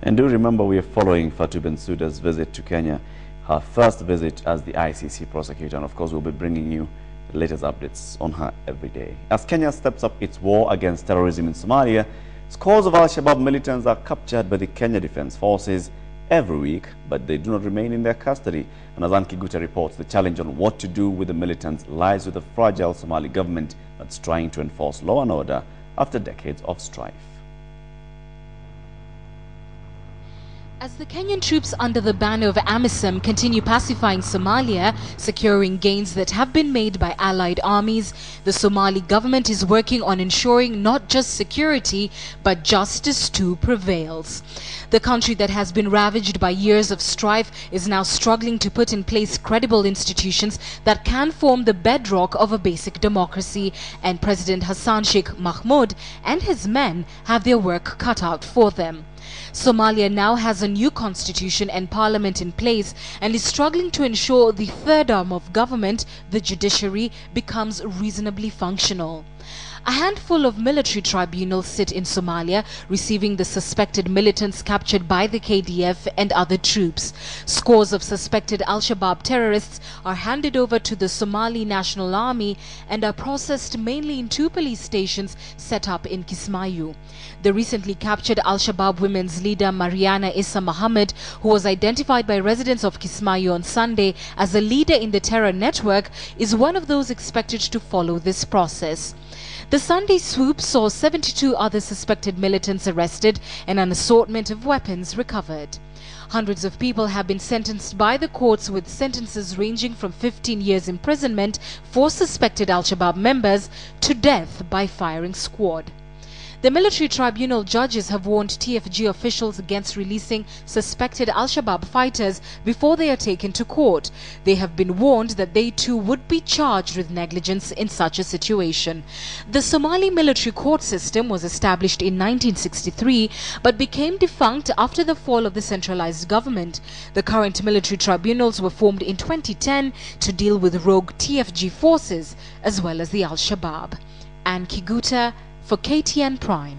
And do remember, we are following Fatou Bensouda's visit to Kenya, her first visit as the ICC prosecutor. And of course, we'll be bringing you the latest updates on her every day. As Kenya steps up its war against terrorism in Somalia, scores of Al-Shabaab militants are captured by the Kenya Defense Forces every week, but they do not remain in their custody. And as KIGUTA reports, the challenge on what to do with the militants lies with the fragile Somali government that's trying to enforce law and order after decades of strife. As the Kenyan troops under the banner of AMISOM continue pacifying Somalia, securing gains that have been made by allied armies, the Somali government is working on ensuring not just security, but justice too prevails. The country that has been ravaged by years of strife is now struggling to put in place credible institutions that can form the bedrock of a basic democracy, and President Hassan Sheikh Mahmoud and his men have their work cut out for them. Somalia now has a new constitution and parliament in place and is struggling to ensure the third arm of government, the judiciary, becomes reasonably functional. A handful of military tribunals sit in Somalia, receiving the suspected militants captured by the KDF and other troops. Scores of suspected Al-Shabaab terrorists are handed over to the Somali National Army and are processed mainly in two police stations set up in Kismayu. The recently captured Al-Shabaab women's leader Mariana Issa Mohammed, who was identified by residents of Kismayu on Sunday as a leader in the terror network, is one of those expected to follow this process. The Sunday swoop saw 72 other suspected militants arrested and an assortment of weapons recovered. Hundreds of people have been sentenced by the courts, with sentences ranging from 15 years imprisonment for suspected Al-Shabaab members to death by firing squad. The military tribunal judges have warned TFG officials against releasing suspected Al-Shabaab fighters before they are taken to court. They have been warned that they too would be charged with negligence in such a situation. The Somali military court system was established in 1963 but became defunct after the fall of the centralized government. The current military tribunals were formed in 2010 to deal with rogue TFG forces as well as the Al-Shabaab. KIGUTA for KTN Prime.